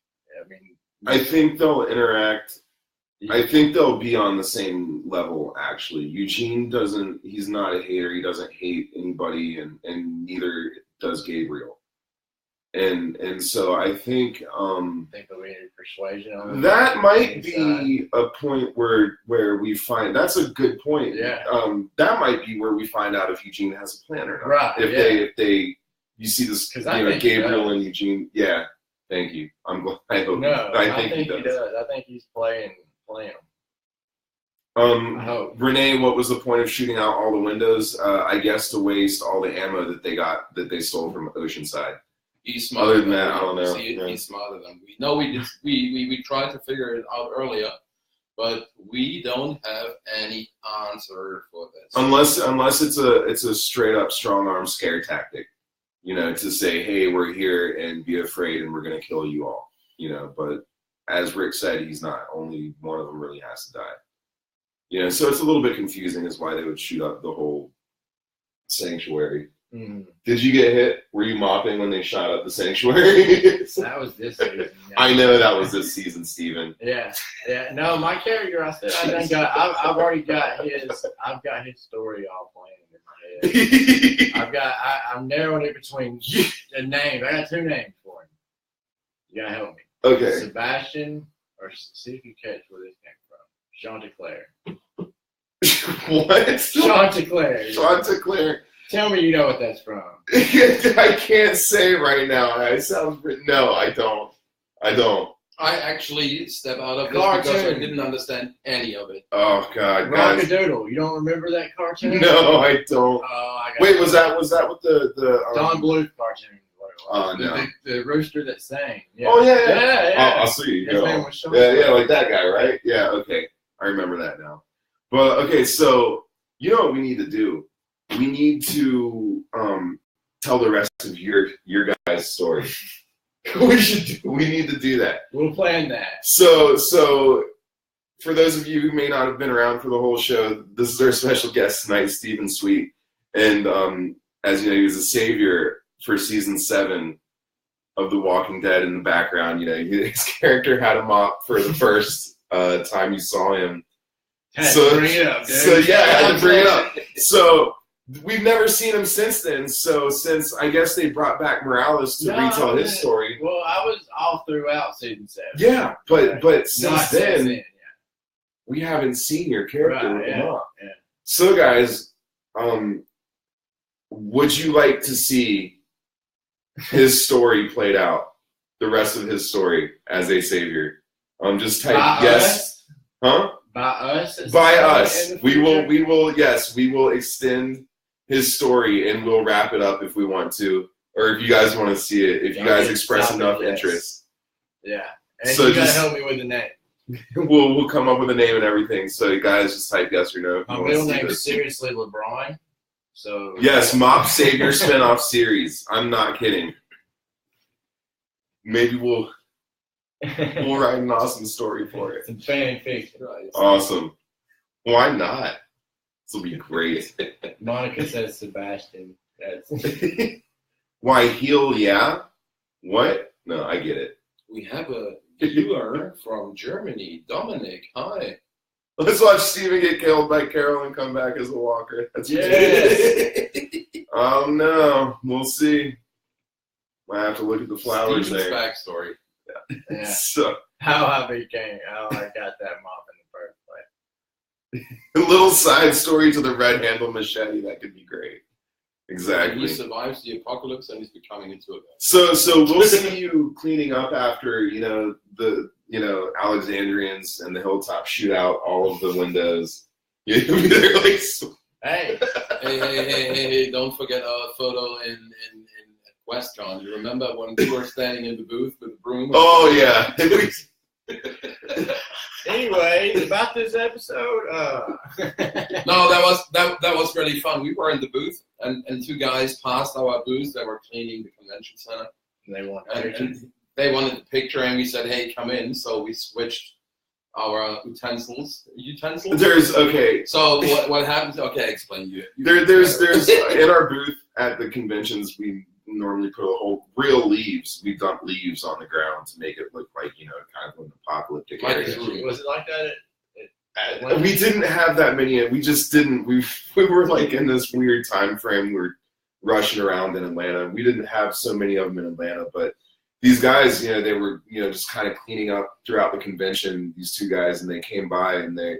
I think they'll interact. I think they'll be on the same level, actually. Eugene he's not a hater. He doesn't hate anybody, and neither does Gabriel. And so I think Think that we need persuasion on that might inside. be a point where we find that's a good point. Yeah. That might be where we find out if Eugene has a plan or not. Right. If they you see this, 'Cause I think Gabriel and Eugene. Yeah. Thank you. I'm glad. I hope. No, I think he does. I think he's playing them. I hope. Renee, what was the point of shooting out all the windows? I guess to waste all the ammo that they stole from Oceanside. He's smarter. Other than that, I don't know. He's smarter than we. No, we tried to figure it out earlier, but we don't have any answer for this. Unless it's a straight up strong arm scare tactic, to say, hey, we're here and be afraid and we're gonna kill you all, But as Rick said, he's not. Only one of them really has to die. So it's a little bit confusing as why they would shoot up the whole sanctuary. Mm. Did you get hit? Were you mopping when they shot up the sanctuary? That was this season. I know that was this season, Steven. Yeah. No, my character. I said I've already got his. I've got his story all planned in my head. I'm narrowing it between the names. I got two names for him. You gotta help me. Okay. Sebastian, or see if you catch where this came from. Chanticleer. What? Chanticleer. Chanticleer. Tell me you know what that's from. I can't say right now. No, I don't. I actually step out of this Cartoon. because I didn't understand any of it. Oh God, guys. Rockadoodle. You don't remember that cartoon? No, I don't. I got Wait, it. was that with the Don Bluth cartoon? Oh no. The rooster that sang. Yeah. Oh yeah. Yeah. I'll see. His name was Sean. Yeah, like that guy, right? Yeah. Okay, I remember that now. But okay, so you know what we need to do? We need to tell the rest of your guys' story. We need to do that. We'll plan that. So for those of you who may not have been around for the whole show, this is our special guest tonight, Stephen Sweet. And as you know, he was a savior for season 7 of The Walking Dead in the background. His character had a mop for the first time you saw him. Had to bring it up, dude. I had to bring it up. So we've never seen him since then. So since I guess they brought back Morales to retell his story. Well, I was all throughout season 7. Yeah, but since then, yeah. we haven't seen your character with the mop. Yeah. So guys, would you like to see his story played out? The rest of his story as a savior. Just type yes. Huh? By us. By us. We will extend his story and we'll wrap it up if we want to, or if you guys want to see it, if you guys express enough interest. Yeah. And so you gotta just help me with the name. We'll come up with a name and everything. So you guys just type yes or no. My middle name is seriously LeBron. So yes, Mop Savior spinoff series. I'm not kidding. Maybe we'll write an awesome story for it. Some fan fiction. Awesome. Why not? This will be great. Monica says Sebastian. Why heel? Yeah. What? No, I get it. We have a viewer from Germany, Dominic. Hi. Let's watch Steven get killed by Carol and come back as a walker. That's Oh no, we'll see. Might have to look at the flowers Steven's there. backstory. Yeah. So, How I got that mop in the first place. a little side story to the red handle machete, that could be great. Exactly. He survives the apocalypse and he's becoming into it. So we'll see you cleaning up after, the Alexandrians and the Hilltop shoot out all of the windows. You'll be there like, Hey, don't forget our photo in WestCon. You remember when we were standing in the booth with the broom? Oh yeah. Anyway, about this episode, No, that was really fun. We were in the booth and two guys passed our booth. They were cleaning the convention center. and They wanted the picture and we said, hey, come in. So we switched our utensils. So what happens? Okay, explain you. There's in our booth at the conventions, we normally put a whole real leaves. We dump leaves on the ground to make it look like, kind of an apocalyptic area. was it like that We didn't have that many. We just didn't. We were like in this weird time frame where rushing around in Atlanta. We didn't have so many of them in Atlanta, but these guys, they were, just kind of cleaning up throughout the convention, these two guys, and they came by and they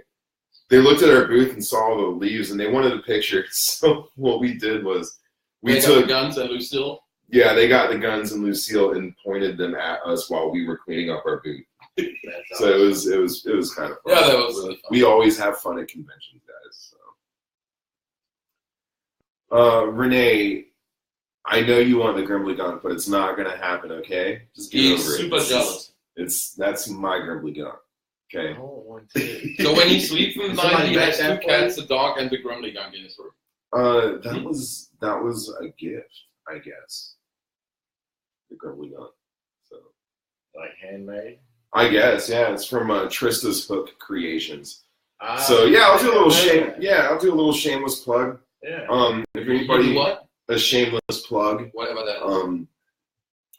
looked at our booth and saw all the leaves and they wanted a picture. So what we did was we took the guns and Lucille. Yeah, they got the guns and Lucille and pointed them at us while we were cleaning up our booth. So it was kind of fun. Yeah, that was really fun. We always have fun at conventions, guys. So. Renee, I know you want the Grimbly Gunk, but it's not gonna happen. Okay, just get He's over super jealous. That's my Grimbly Gunk. Okay. So when he sleeps in the night, he has 2 cats, a dog, and the Grimbly Gunk in his room. That was a gift, I guess. The Grimbly Gunk. So. Like handmade. I guess, yeah. It's from Trista's Hook Creations. So yeah, I'll do a little shameless plug. Yeah. If anybody what? A shameless plug. Whatever that is.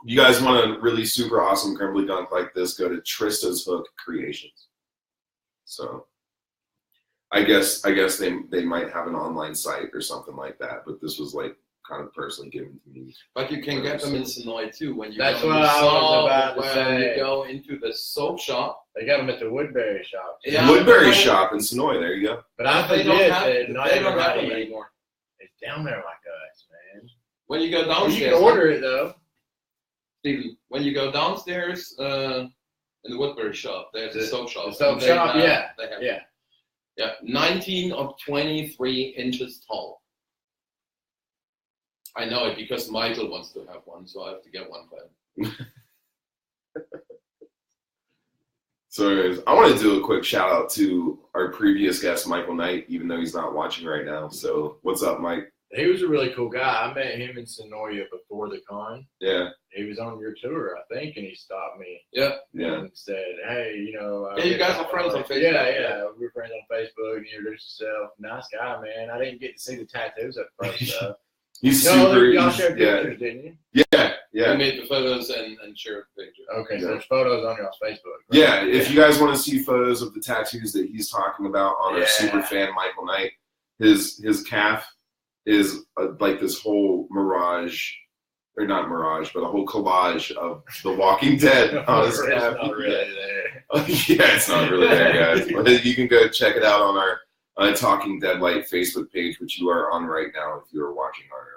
You guys want a really super awesome Grimbly Gunk like this, go to Trista's Hook Creations. So I guess they might have an online site or something like that, but this was like kind of personally given to me. But you can get them in Sonoy too when you That's go what I was about to when say. you go into the soap shop. They got them at the Woodbury shop. Yeah, Woodbury shop in Sonoy. There you go. But I They don't forget have, that not they don't have them everybody anymore. is down there like us, man. When you go Well, downstairs, you can order it though. Stephen, when you go downstairs in the Woodbury shop, there's a soap shop. The soap and shop, they yeah. have, yeah, 19 of 23 inches tall. I know it because Michael wants to have one, so I have to get one for him. So anyways, I want to do a quick shout out to our previous guest, Michael Knight, even though he's not watching right now. So what's up, Mike? He was a really cool guy. I met him in Sonoya before the con. Yeah. He was on your tour, I think, and he stopped me. Yeah. And said, hey, Yeah, you guys are friends on Facebook. Yeah, we're friends on Facebook. He introduced himself. Nice guy, man. I didn't get to see the tattoos up first, though. He's super. Y'all shared pictures, didn't you? Yeah. We made the photos and shared the picture. Okay, so there's photos on y'all's Facebook. Right? Yeah, if you guys want to see photos of the tattoos that he's talking about on our super fan Michael Knight, his calf is like this whole mirage, or not mirage, but a whole collage of The Walking Dead on his calf. It's not really there. Yeah, it's not really there, guys. But you can go check it out on our Talking Dead Lite Facebook page, which you are on right now if you are watching our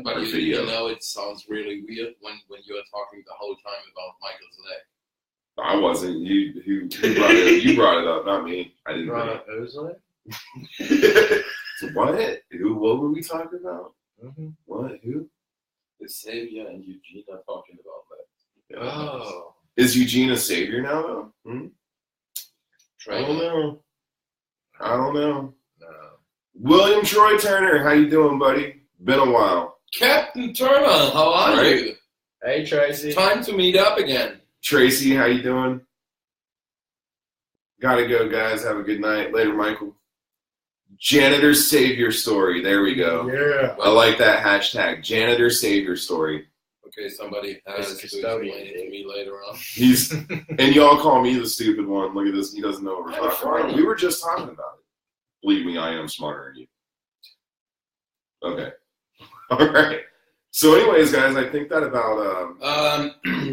But our you video. know, it sounds really weird when you are talking the whole time about Michael's leg. I wasn't. You brought it. You brought it up, not me. I didn't. Brought up whose leg? So what? Who? What were we talking about? Mm-hmm. What? Who? Xavier and Eugene are talking about that. Oh. Is Eugene a savior now, though? I don't know. No. William Troy Turner, how you doing, buddy? Been a while. Captain Turner, how are Right. you? Hey, Tracy. Time to meet up again. Tracy, how you doing? Gotta go, guys. Have a good night. Later, Michael. Janitor Savior Story. There we go. Yeah. I like that hashtag. Janitor Savior Story. Okay, somebody has It's to custodian, explain it to me later on. He's and y'all call me the stupid one. Look at this. He doesn't know what we're I'm talking about. funny. We were just talking about it. Believe me, I am smarter than you. Okay. All right. So, anyways, guys, I think that about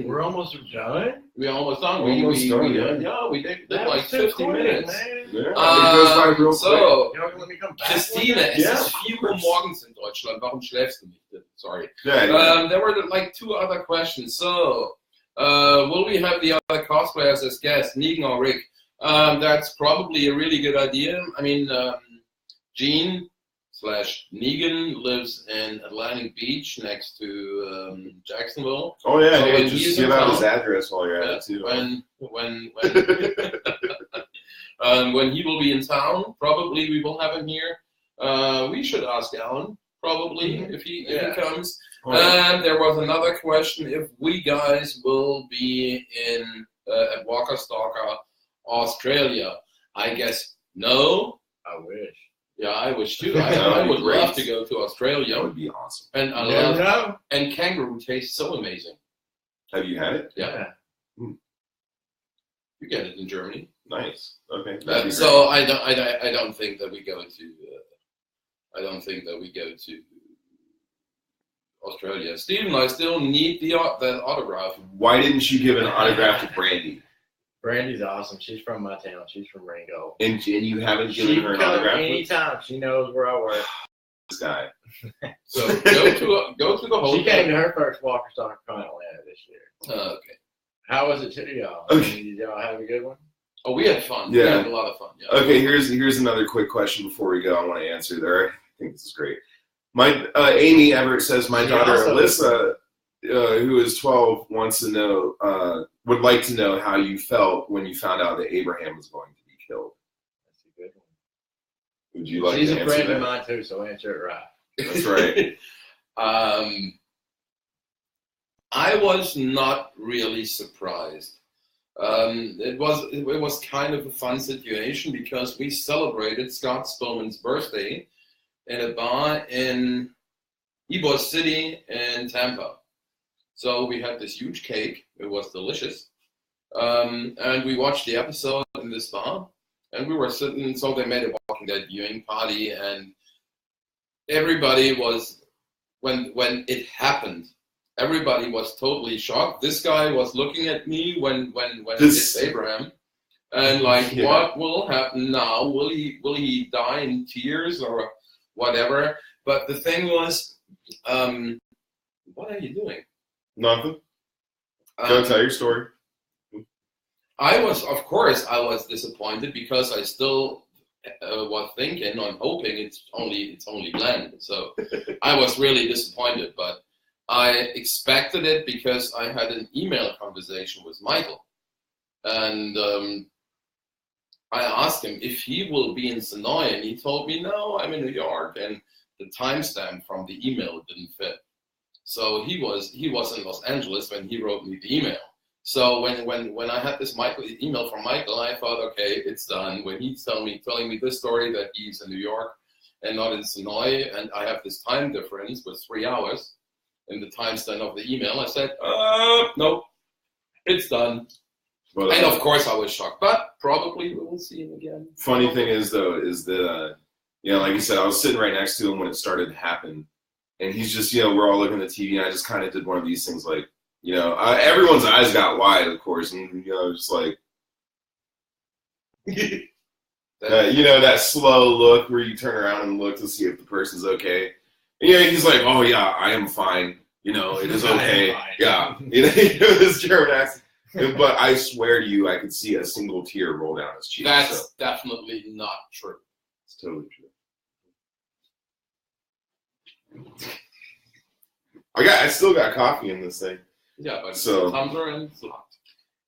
We're almost done. We're almost done. Almost done, yeah. We did That like was too 50 quick, minutes. man. yeah, it goes by real quick. So, You know, let me come back. Christine, es Yeah, ist 4 Uhr morgens in Deutschland. Warum schläfst du nicht? Sorry. Yeah. There were like 2 other questions. So, will we have the other cosplayers as guests, Negan or Rick? That's probably a really good idea. I mean, Gene / Negan lives in Atlantic Beach next to Jacksonville. Oh yeah, So hey, when just he's give in out his town, address while you're at it too. When he will be in town, probably we will have him here. We should ask Alan probably if he comes. And there was another question: if we guys will be in at Walker Stalker, Australia. I guess no. I wish. Yeah, I wish too. That I would would be great. love to go to That Australia. would be awesome. And I You never love know. and kangaroo tastes so amazing. Have you had it? Yeah. You get it in Germany. Nice. Okay. That'd be So I don't think that we go to. I don't think that we go to Australia. Stephen, I still need that autograph. Why didn't you give an autograph to Brandy? Brandy's awesome. She's from my town. She's from Ringo. And you haven't given She her an can come autograph? anytime. She knows where I work. This guy. So go to the hotel. She came to her first Walker Stalker Con Atlanta this year. Okay. How was it to y'all? Okay. Did y'all have a good one? Oh, we had fun. Yeah. We had a lot of fun. Yeah. Okay, here's another quick question before we go. I want to answer there. I think this is great. My Amy Everett says my daughter Alyssa, who is 12, wants to know, would like to know how you felt when you found out that Abraham was going to be killed. That's a good one. Would you like She's to a answer friend that? of mine too, so answer it right. That's right. I was not really surprised. It was kind of a fun situation because we celebrated Scott Spillman's birthday in a bar in Ybor City in Tampa. So we had this huge cake. It was delicious. And we watched the episode in this bar. And we were sitting, so they made a Walking Dead viewing party. And everybody was, when it happened, everybody was totally shocked. This guy was looking at me when it's Abraham. And like, Yeah. What will happen now? Will he die in tears or whatever? But the thing was, what are you doing? Nothing. Go tell your story. I was disappointed because I still was thinking, I'm hoping it's only Glenn. So I was really disappointed, but I expected it because I had an email conversation with Michael, and I asked him if he will be in Sonoy, and he told me no, I'm in New York, and the timestamp from the email didn't fit. So he was in Los Angeles when he wrote me the email. So when I had this email from Michael, I thought, okay, it's done. When he's telling me this story that he's in New York and not in Sonoy, and I have this time difference with 3 hours in the timestamp of the email, I said, nope, it's done. Well, And of course I was shocked, but probably we will see him again. Funny thing is that like you said, I was sitting right next to him when it started to happen, and he's just, we're all looking at the TV, and I just kind of did one of these things like, everyone's eyes got wide, of course, and just like, that slow look where you turn around and look to see if the person's okay. And, he's like, oh yeah, I am fine. It is okay. Yeah, this German accent. But I swear to you, I could see a single tear roll down his cheek. That's definitely not true. It's totally true. I still got coffee in this thing. Yeah, but So- tumbler and it's locked.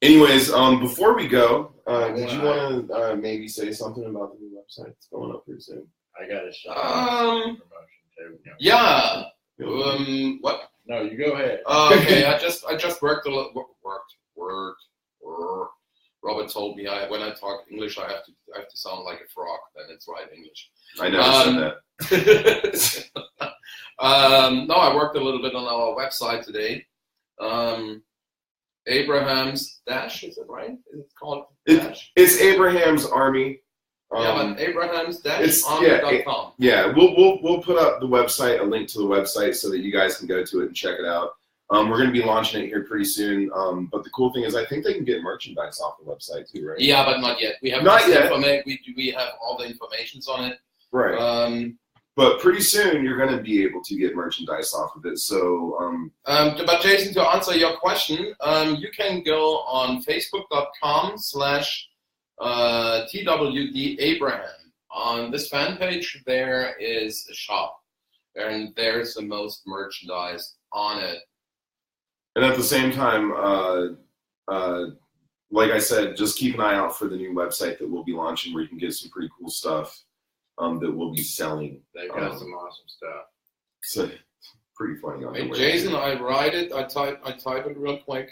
Anyways, before we go, did you want to maybe say something about the new website that's going up pretty soon? I got a shot. Promotion too. Yeah. What? No, you go ahead. Okay, I just worked a little. Worked. Robert told me when I talk English, I have to sound like a frog. Then it's right English. I never said that. No, I worked a little bit on our website today. Abraham's Dash, is it right? Is it called Dash? It's Abraham's Army. But Abraham's it's- Army.com. Yeah, we'll put up the website, a link to the website, so that you guys can go to it and check it out. We're going to be launching it here pretty soon. But the cool thing is, I think they can get merchandise off the website too, right? Yeah, but not yet. We have Not yet. We have all the informations on it. Right. But pretty soon, you're going to be able to get merchandise off of it. So, But Jason, to answer your question, you can go on facebook.com/TWD Abraham. On this fan page, there is a shop, and there's the most merchandise on it. and at the same time, like I said, just keep an eye out for the new website that we'll be launching, where you can get some pretty cool stuff that we'll be selling. They've got some awesome stuff. So pretty funny on the Hey, way. Jason, I write it. I type it real quick.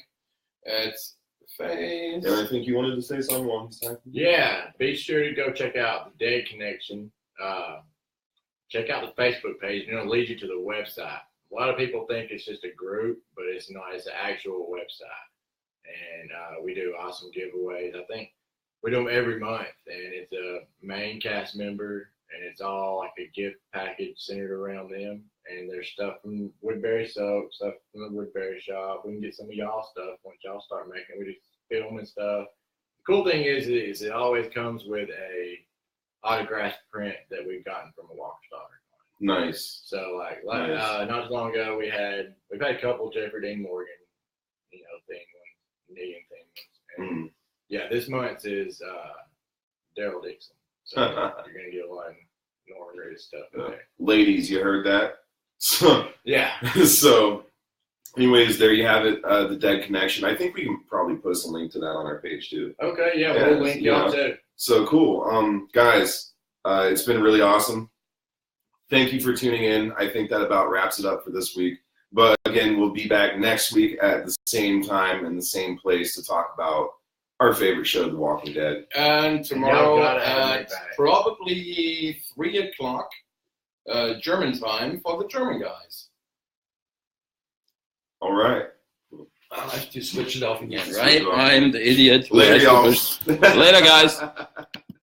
It's face. And I think you wanted to say something while he's typing. Yeah, be sure to go check out the Dead Connection. Check out the Facebook page, and it'll lead you to the website. A lot of people think it's just a group, but it's not. It's an actual website. And we do awesome giveaways. I think we do them every month, and it's a main cast member and it's all like a gift package centered around them. And there's stuff from Woodbury Soap, stuff from the Woodbury Shop. We can get some of y'all stuff once y'all start making. We just film and stuff. The cool thing is it always comes with a autographed print that we've gotten from a Walker's daughter. Nice. So like Nice. not too long ago we've had a couple Jeffrey Dean Morgan, thing Canadian things. And yeah, this month's is Daryl Dixon. So you're gonna get a lot of Norman Reedus stuff today. Ladies, you heard that? So Yeah. So anyways, there you have it, the Dead Connection. I think we can probably post a link to that on our page too. Okay, yeah, we'll link y'all too. So cool. Guys, it's been really awesome. Thank you for tuning in. I think that about wraps it up for this week. But again, we'll be back next week at the same time and the same place to talk about our favorite show, The Walking Dead. And tomorrow at probably 3 o'clock German time for the German guys. All right. I have to switch it off again, Switch right? it off. I'm the idiot. Later, y'all. Later, guys.